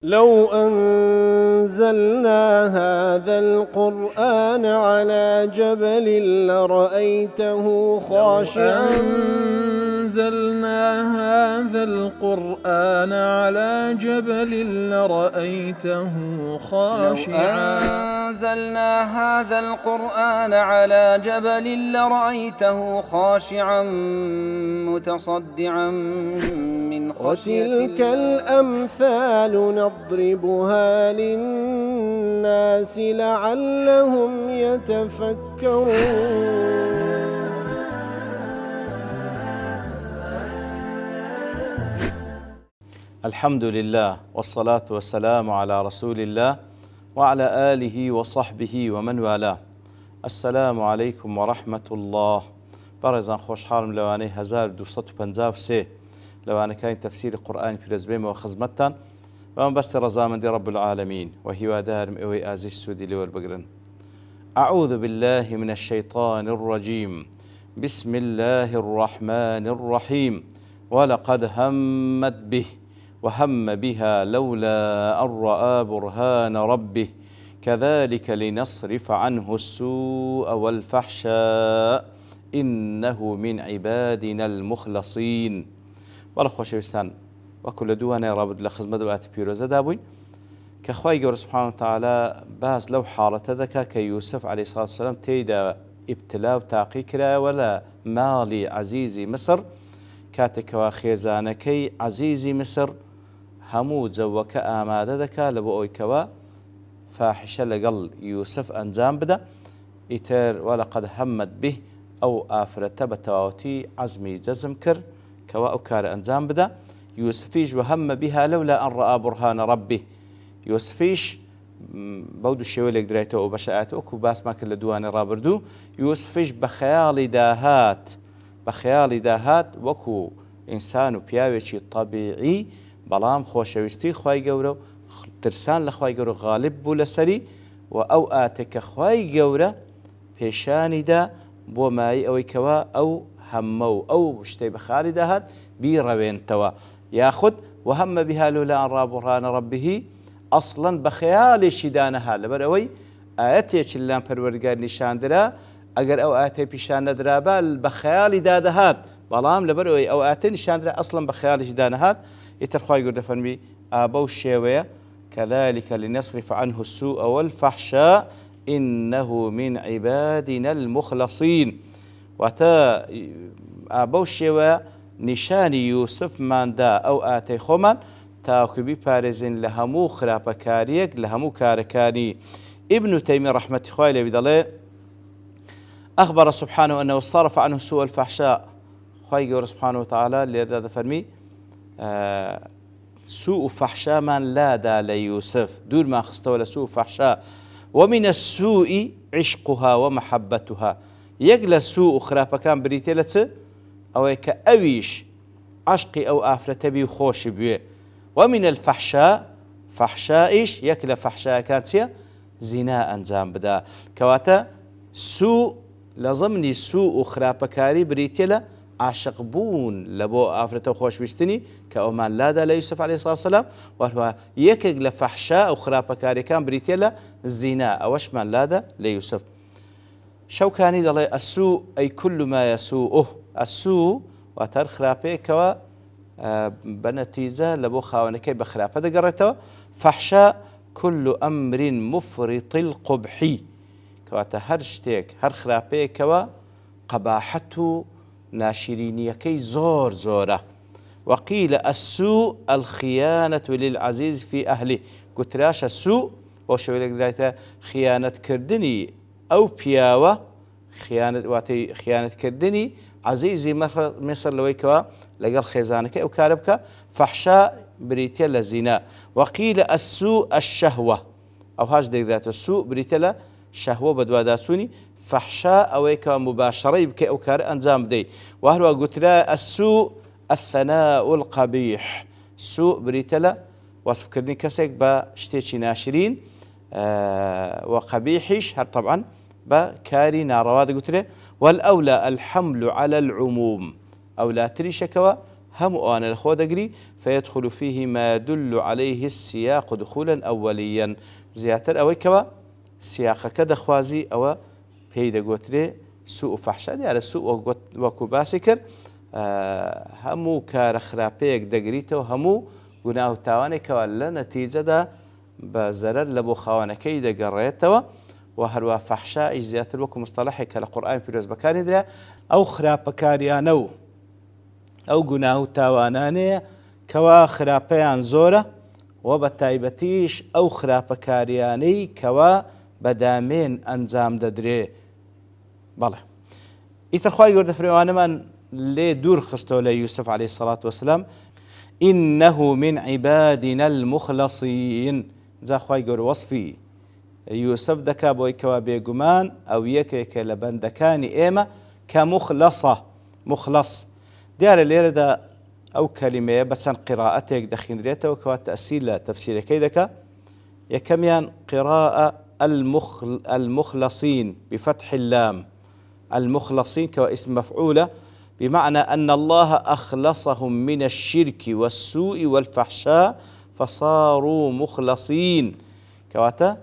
لو أنزلنا هذا القرآن على جبل لرأيته خاشعا أنزلنا هذا القرآن على جبل لرأيته خاشعا أنزلنا هذا القرآن على جبل لرأيته خاشعا متصدعا من خشية وتلك الأمثال نضربها للناس لعلهم يتفكرون. الحمد لله والصلاة والسلام على رسول الله وعلى آله وصحبه ومن والاه. السلام عليكم ورحمة الله. بارزان خوش حالم لواني 1253 لواني كان تفسير القرآن في رزبيم وخزمتان ومن بس رزامن دي رب العالمين وهي دار مئوي آزي السودي لول بقرن. أعوذ بالله من الشيطان الرجيم. بسم الله الرحمن الرحيم. ولقد همت به وهم بها لولا أن رأى برهان ربه كذلك لنصرف عنه السوء والفحشاء إنه من عبادنا المخلصين. والله خوشويستان وكل دوانا رابط لخزمة دوات بيروزة دابوين كخواي قول سبحانه وتعالى باز لو حالة ذكا كيوسف عليه الصلاة والسلام تيدا ابتلاء وتاقي كرا ولا مالي عزيزي مصر كاتك وخيزانكي عزيزي مصر همو زوك آمادة ذكا لبو أويكوا فاحشة لقل يوسف أنزام بدا إتر ولقد همت به أو آفرت بتواوتي عزمي جزم كر كوا أوكار أنزام بدا يوسفيش وهم بها لولا أن رأى برهان ربه. يوسفيش بودو الشيوي لك دريته وبشاءاته وكو باس ما كل دواني رابردو يوسفيش بخيال داهات وكو إنسان وبياوشي طبيعي بلام خوشويستي خواي قورو ترسان لخواي قورو غالب بو لسري وأوقاتك خواي قورو بيشاني دا بو ماي أوي كوا أو همو أو شتي بخالي داهات بيروين توا ياخد وهم بها لولا أن رأى برهان ربه أصلا بخيال شدانها لبروي آياتي اللام پروردگار نشان درا اگر او آياتي بيشان درابا بخيال دادهات بلام لبروي او آياتي نشان درا أصلا بخيال شدانهات يترخواي قرد فرمي آبو الشيوية كذلك لنصرف عنه السوء والفحشاء إنه من عبادنا المخلصين. واتا آبو الشيوية نشاني يوسف من دا أو آتي خومن تاكبي بارزين لهمو خرابكاريك لهمو كاركاني. ابن تيمية رحمة خوالي بدله أخبر سبحانه أنه صرف عنه سوء الفحشاء. خواهي سبحانه وتعالى ليرد فرمي سوء فحشاء من لا دا ليوسف دور ما خستوى لسوء فحشاء ومن السوء عشقها ومحبتها. يقل السوء خرابكان بريتلت أو كأويش عشقي أو آفرة بي خوش بيه. ومن الفحشاء فحشائش يكل فحشاء كانت زنا أنزام بدا كواتا سوء لضمني سوء خرابكاري بريتيلا عاشق بون لبو آفرة خوش بيستني كأمان لادا ليوسف عليه الصلاة والسلام وهو يكل لفحشاء وخرابكاري كان بريتيلا زنا أوش من لادا ليوسف. شوكاني دلي السوء أي كل ما يسوءه السوء وتر خرابي كوا بنتيجة لبو خاونكي بخرافة دقرته. فحشاء كل أمر مفرط القبحي كواتا هر شتيك هر خرابي كوا قباحته ناشرينيكي زور زورة. وقيل السوء الخيانة للعزيز في أهله. قلت راش السوء وشوي لك درايته خيانة كردني أو بياوة خيانة كردني عزيزي مصر لويكوا لقل خيزانك أو كاربك. فحشاء بريتيلا زنا. وقيل السوء الشهوة أو هاج ديك ذات السوء بريتيلا شهوة بدواداتوني. فحشاء أويكوا مباشرة بك أو كار أنزام دي. وهو قلت لا السوء الثناء القبيح. سوء بريتيلا وصف كردني كسيك بشتيشي ناشرين وقبيحش هر طبعا بكاري نارواد قلت له. والأولى الحمل على العموم أو لا تري شكوى هم أنا الخود أجري فيدخل فيه ما يدل عليه السياق دخولا أوليا زياتر أو كوا سياق كذا خوازي أو بيدا قوتري سوء فحشة دي على سوء وكباسكر همو كار خرابيك دقريتو همو قناه تاوانك ولا نتيجة دا بزرر لبو خوانكي دقريتو وهروا فحشاء زياتر وكو مصطلحي كالقرآن في روز بكاري درا أو خرابكاريانو أو قناه تاواناني كوا خرابيان زورة وبتايبتيش أو خرابكارياني كوا بدامين أنزام ددري بله يترخواي يقول دفريوانا من لي دور خستو يوسف عليه الصلاة والسلام إنه من عبادنا المخلصين زاخواي يقول وصفي يوسف دكا بوي كوا بيقمان أو يكيك لبندكاني إيما كمخلصة مخلص ديار الليلة دا أو كلمة بس قراءتك دخين ريته وكوا تأسيل تفسير كيدك يكميان قراءة المخلصين بفتح اللام المخلصين كاسم مفعولة بمعنى أن الله أخلصهم من الشرك والسوء والفحشاء فصاروا مخلصين كواتا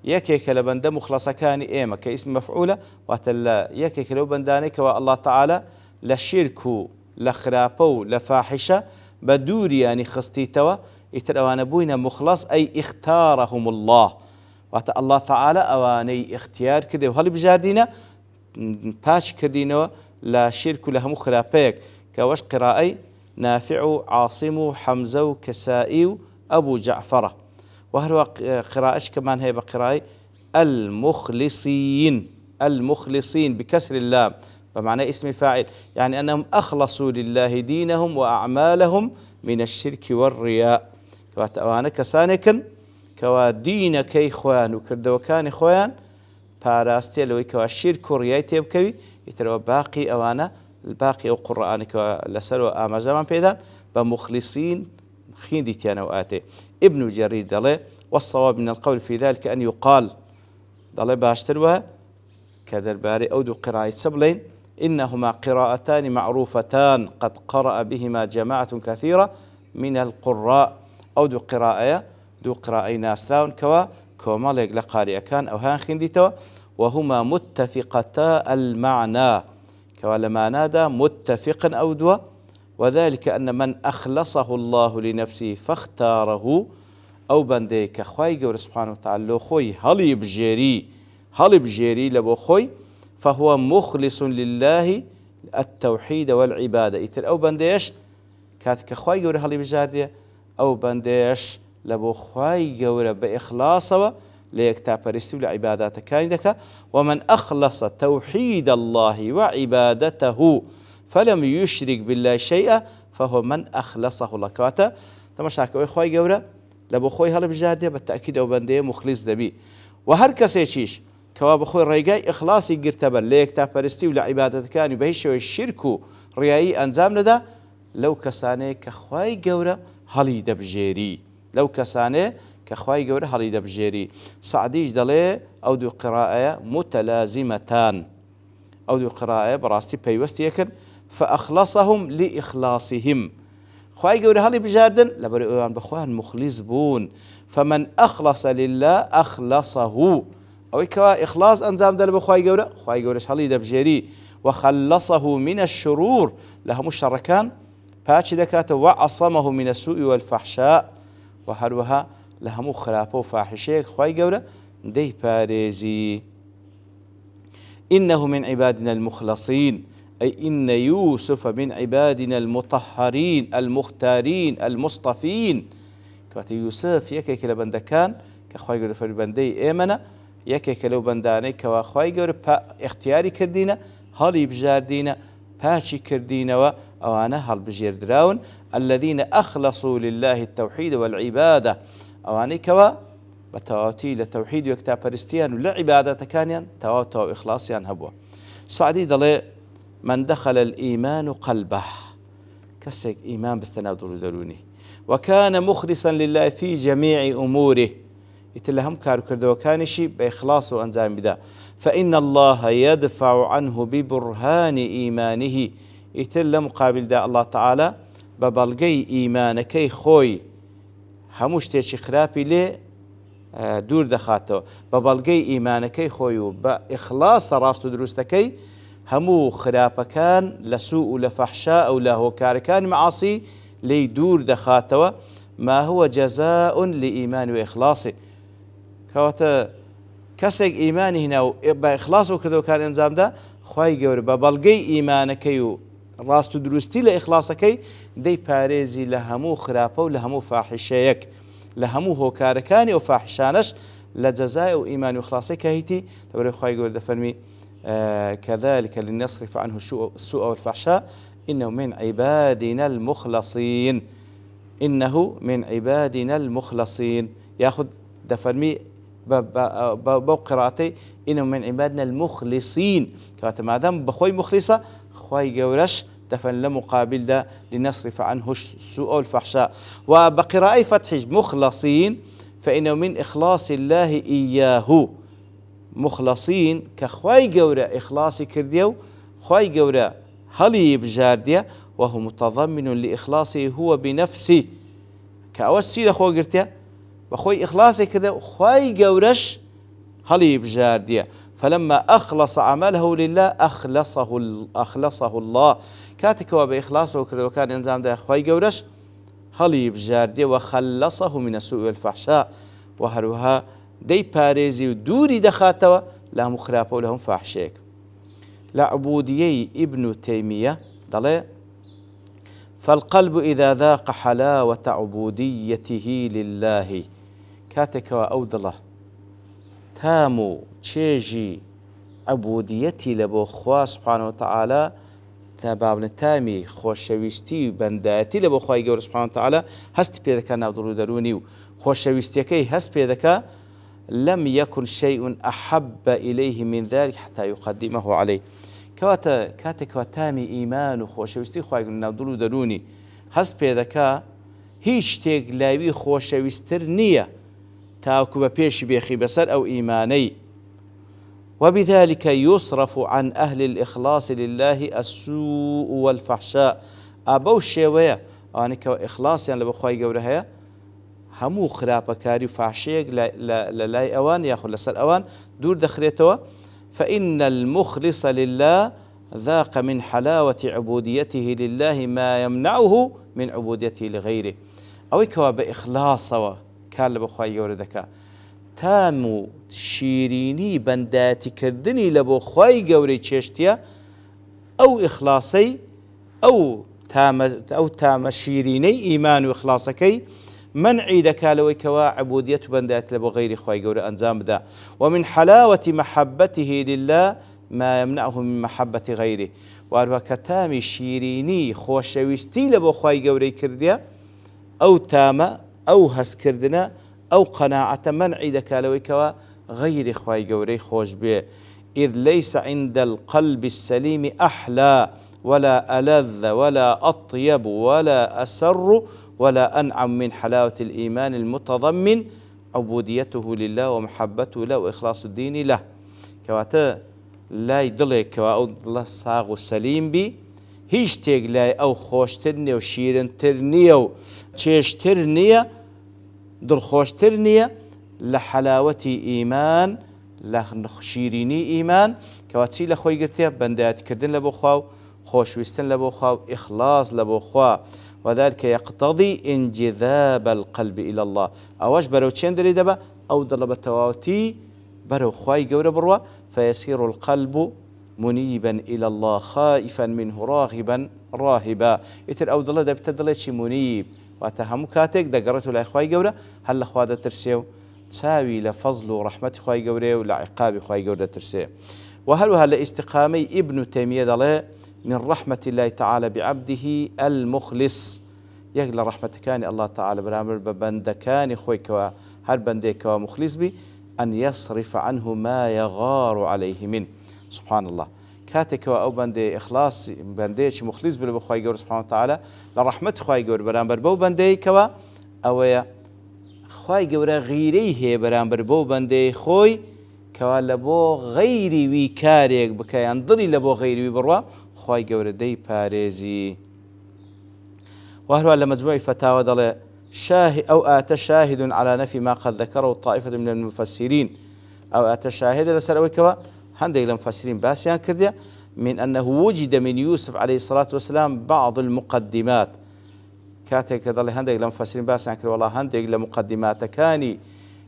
يكيك لبند مخلصة كان إيما كاسم مفعولة واتلا يكيك لو بنداني كوا الله تعالى لشرك لخرابو لفاحشة بدوري يعني خستيتوا يتروانا بوينا مخلص أي اختارهم الله وات الله تعالى أواني اختيار كده وهل بجاردينا باش كردينوا لا شرك لهم خرابيك كوش قرائي نافع عاصم حمزة كسائي أبو جعفر وهو قراءش كمان هي بقرائي المخلصين بكسر اللام بمعنى اسم فاعل يعني أنهم أخلصوا لله دينهم وأعمالهم من الشرك والرياء كوات أوانا كسانكن كوا دينكي خوان وكردوكاني خوان باراستي لوي كوا الشرك والرياء بكوي يتروا باقي أوانا الباقي أو قرآن كوا لسروا آمازامان بيدان بمخلصين خين ديتيانا وآتي ابن جرير دالي والصواب من القول في ذلك أن يقال دالي باشتروا كذرباري أو دو قراءة سبلين إنهما قراءتان معروفتان قد قرأ بهما جماعة كثيرة من القراء أو دو قراءة ناسراون كوا كوماليق لقارئ كان أو هان خنديتوا وهما متفقتا المعنى كوا لما نادى متفق أو دوا وذلك أن من أخلصه الله لنفسه فاختاره أو بنديك خواي قول سبحانه وتعالى خوي هل بجيري لبو خوي فهو مخلص لله التوحيد والعبادة إتر أو بنديش كاتك خواي قول هل بجاردية أو بنديش لبو خواي قول بإخلاصه ليكتا برستو لعبادات كاندك ومن أخلص توحيد الله وعبادته فلم يشرك بالله شيئا فهو من أخلصه الله كواتا تمشاك أو خواي قول لبو خوي هل بجاردية بالتأكيد أو بندية مخلص دبي وهر كسيشيش كواب خوي الرجاء إخلاصي قرتبا ليكتا برستي ولا عبادة كان يبهش الشرك رياي أنزام لدا لو كسانه كخواي جورا هلي دبجيري لو كسانه كخواي جورا هلي دبجيري سعديج دلي أو دو قراءة متلازمتان أو دو قراءة براستي بيوستيكن فأخلصهم لإخلاصهم خواي جورا هلي بجاردن لبرئوان بخوان مخلص بون فمن أخلص لله أخلصه أو كوا إخلاص أنزام دل بخواي جورا خواي جورش هلي دبجيري وخلصه من الشرور لهم الشركان باتش دكات وعصمه من السوء والفحشاء وهروها لهم خلافه فاحشة خواي جورا دي باريزي إنه من عبادنا المخلصين أي إن يوسف من عبادنا المطهرين المختارين المصطفين كوات يوسف يكيك لبندكان كخواي جورا فربندي إيمنا يكيك لو بنداني كوا خواي جور اختياري كردينا هالي بجاردينا باشي كردينا وانا هل بجير دراون الذين أخلصوا لله التوحيد والعبادة اواني كوا بتواتي للتوحيد ويكتا برستيان ولعبادة كانيان تواتو إخلاصيان هبوا سعدي دلي من دخل الإيمان قلبه كسك إيمان بستنادل دروني وكان مخلصا لله في جميع أموره يتلهم كارو كردو كانشي بإخلاص وأنزام بدا فإن الله يدفع عنه ببرهان إيمانه ئیتر لە مقابلدا الله تعالى بە بەڵگەی ئیمانەکەی خۆی هەموو شتێکی خراپی لێ دوور دەخاتەوە، بە بەڵگەی ئیمانەکەی خۆی و بە ئیخلاسە ڕاست و دروستەکەی هەموو خراپەکان لە سوء و لە فەحشا ئەو لە هۆکارەکانی مەعاسی لێی دوور دەخاتەوە. ما هو جەزاء لئیمان و ئیخلاسی، کەواتە کەسێک ئیمانی هێنا و بە ئیخلاس و کردەوەکان ئەنجامدا، خوای گەورە بە بەڵگەی ئیمانەکەی و ڕاست و دروستی لە ئیخلاسەکەی دەی پارێزی لە هەموو خراپە و لە هەموو فاحیشەیەک، لە هەموو هۆکارەکانی ئەو فاحیشانەش لە جەزای و ئیمان و ئیخلاسەی کە هیتی لەبەرەوەی خوای گەورە دەفەرمی كذلك لنصرف عنه السوء والفحشاء إنه من عبادنا المخلصين، إنه من عبادنا المخلصين. ياخذ دفرمي بقراءتي إنه من عبادنا المخلصين، كاتب ما دام بخوي مخلصة خوي جورش دفن لمقابل ده لنصرف عنه السوء والفحشاء. وبقراءة فتح مخلصين فإنه من إخلاص الله إياه، مخلصين كخواي جورة إخلاصي كرديو خواي جورة هلي بجارديا، وهو متضمن لإخلاصه هو بنفسه، كأول سيرة خو قرتيا بخوي إخلاصي كرديو خواي جورش هلي بجارديا، فلما أخلص عمله لله أخلصه الله، كاتكوا بإخلاصه كرديو كان إنزام ده خواي جورش هلي بجارديا وخلصه من السوء والفحشاء، وهروها دەی پارێزی و دووری دەخاتەوە لە هەموو خراپە و لە هەموو فاحشەیەک. لە عبودیەی ئیبن تەیمیە دەڵێ فالقلب إذا ذاق حلاوة عبوديته لله، کاتێکەوە ئەو دڵە تام و چێژی عبودیەتی لە بۆ خوا سبحانه وتعالى تا بابن تامی خۆشەویستی و بەندایەتی لە بۆ خوای گەورە سبحانه وتعالى هەستی پێ دەکات ناو دڵ و دەرونی و خۆشەویستیەکەی هەست پێ دەکات، لم يكن شيء أحب إليه من ذلك حتى يقدمه عليه. كواتا كاتك وتامي إيمان وخوشويستي خواهي قلنا دلو دروني هست بيدكا هيش تيق لاوي خوشويستر نية تاوكو ببيش بيخي بسر أو إيماني، وبذلك يصرف عن أهل الإخلاص لله السوء والفحشاء. أبو الشيوية أنا كإخلاص يعني لبخواهي قولها هەموو خراپەکاری و فاحشەیەک لە لای ئەوان یاخود لەسەر ئەوان دوور دەخرێتەوە. فإن المخلص لله ذاق من حلاوة عبوديته لله ما يمنعه من عبوديته لغيره. ئەوەی کەوا بە ئیخلاسەوە کار لە بەخوای گەورە دەکات، تام و شیرینی بەندایەتیکردنی لە بۆ خوای گەورەی چێشتیە، ئەو ئیخلاسەی ئەو تامە شیرینەی ئیمان و ئیخلاسەکەی منعی دەکالەوەی کەوا عبودیەت و بەندایەت لە بۆ غەیری خوای گەورە ئەنجام بدا. ومن حلاوة محبته لله ما يمنعه من محبة غيره، وهروە کە تامی شیرینی خۆشەویستی لە بۆ خوای گەورەی کردیە، ئەو تامە ئەو هەستکردنە ئەو قەناعەتە منعی دەکالەوەی کەوا غەیری خوای گەورەی خۆش بێ. إذ ليس عند القلب السليم أحلى ولا ألذ ولا أطيب ولا أسر ولا أنعم من حلاوة الإيمان المتضمن عبوديته لله ومحبته له وإخلاص الدين له. كواتا لا يدلك كوا أو الله صاغ السليم بي هيش تيج لا أو خوشترني وشيرنترني أو تشيشترني دل خوشترني لحلاوة إيمان لشيريني إيمان كواتي لخوي قرتيا بندات كردن لبو خواو خوش ويستن لبو خواو إخلاص لبو خواو، وذلك يقتضي انجذاب القلب إلى الله. أواش برو تشندري دبا أو ضلب التواوتي برو خواي قورة بروا، فيسير القلب منيبا إلى الله خائفا منه راغبا راهبا. يتر أو ضلب دبتدلتش منيب واتهمو كاتك دقرته لا خواي قورة هل أخواد ترسيو تساوي لفضل ورحمة خواي قورة ولا عقاب خواي قورة ترسيو. وهل استقامي ابن تيمية دله من رحمة الله تعالى بعبده المخلص، يقل رحمتكان الله تعالى برامر ببندكان خويك هر بنديك ومخلص بي أن يصرف عنه ما يغار عليه منه. سبحان الله كاتك أو بندي إخلاص بنديش مخلص بلو بخواي قور سبحانه وتعالى لرحمة خواي قور برامر بو بنديك أو خواي قور غيريه برامر بو بندي خوي كوا لبو غيري ويكاريك بكيان ضري لبو غيري وبروا خوای گەورە دەی پارێزی. وهروە لە مجموعی فتاوى دەڵێ أو آتى شاهد على نفي ما قد ذكره طائفة من المفسرين أو آتى شاهد لسر أويكوا هندق المفسرين باسيان كرديا من أنه وجد من يوسف عليه الصلاة والسلام بعض المقدمات كاتك ظل هندق المفسرين باسيان كرديا والله هندق لمقدمات كاني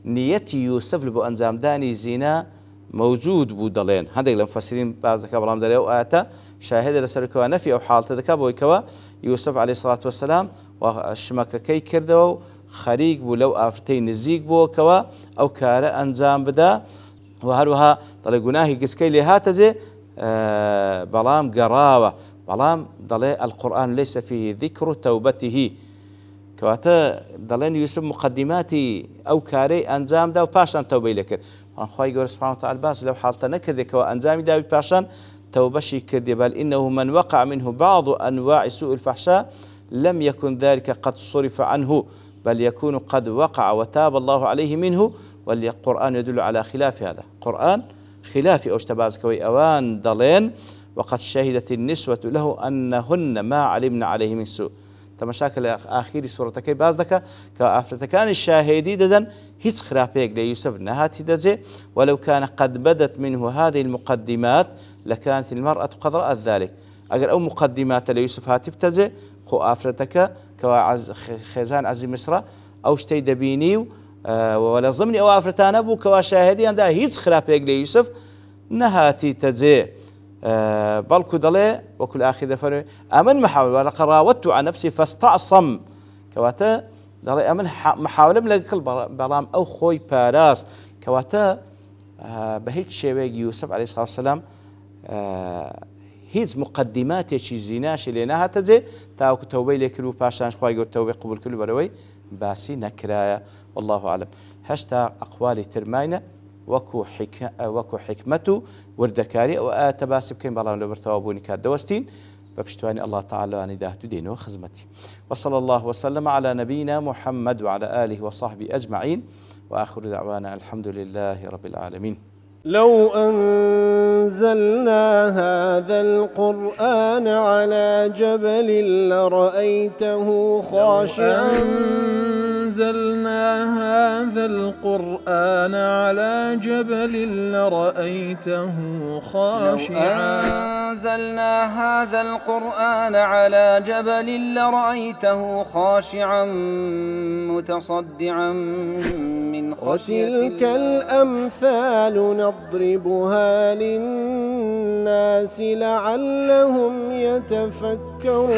نيتي يوسف لبو أنزام داني زنا موجود بودلين هندق المفسرين بعض كبرام دليل أو آتى شاهد لسر كوا نفي أو حالة ذكاب ويكوا يوسف عليه الصلاة والسلام وشمككەی کردەوە و خەریک بوو لەو ئافرەتەی نزیک بووەکەوە ئەو کارە ئەنجام بدا و هەروەها دەڵێ گوناهی گسکەی لێ هاتەجێ بەڵام گەڕاوە بەڵام دەڵێ القورآن ليس فيه ذكر توبته کەواتە دەڵێن یوسف مقدماتی ئەو کارەی ئەنجام دا و پاشان تەوبەی لێ کرد خوای گەورە سوبحانه وتعالى باس لەو حاڵتە نەکردێکەوە ئەنجامی داوی پاشان توبشي كردي بل إنه من وقع منه بعض أنواع سوء الفحشاء لم يكن ذلك قد صرف عنه بل يكون قد وقع وتاب الله عليه منه والقرآن يدل على خلاف هذا قرآن خلاف أوشتبازكوي أوان ضلين وقد شهدت النسوة له أنهن ما علمنا عليه من سوء تمشاكل آخر سورة كي بازدك كأفرتكان الشاهدي ددن هيت خرابيك ليوسف نهاتي دزي ولو كان قد بدت منه هذه المقدمات لكانت المرأة قد رأت ذلك أجر أو مقدمات ليوسف هاتي بتزي خو أفرتك كخزان عزي مصر أو شتي دبينيو ولا ضمني أو أفرتان أبو كشاهدي عندها هيت خرابيك ليوسف نهاتي تزي بلكو دلي وكل آخر دفر أمن محاول ولقد راودت عن نفسي فاستعصم كواتا دلي أمن محاولة من كل برام أو خوي باراس كواتا بهيك شيء يوسف عليه الصلاة والسلام هيز مقدمات شي زيناش لينها تزي تاو توبي لكلو باشان خوي قول توبي قبول كل بروي باسي نكرايا والله أعلم هشتا أقوالي ترماينا وكو حكمته وردكاري وآت باسب كين بالله لو برتوابوني كاد دوستين ببشتواني الله تعالى أن داهتو دينه وخزمتي وصلى الله وسلم على نبينا محمد وعلى آله وصحبه أجمعين وآخر دعوانا الحمد لله رب العالمين. لو أنزلنا هذا القرآن على جبل لرأيته خاشعا أنزلنا هذا القرآن على جبل لرأيته خاشعا أنزلنا هذا القرآن على جبل لرأيته خاشعا متصدعا من خشية الله وتلك الأمثال نضربها للناس لعلهم يتفكرون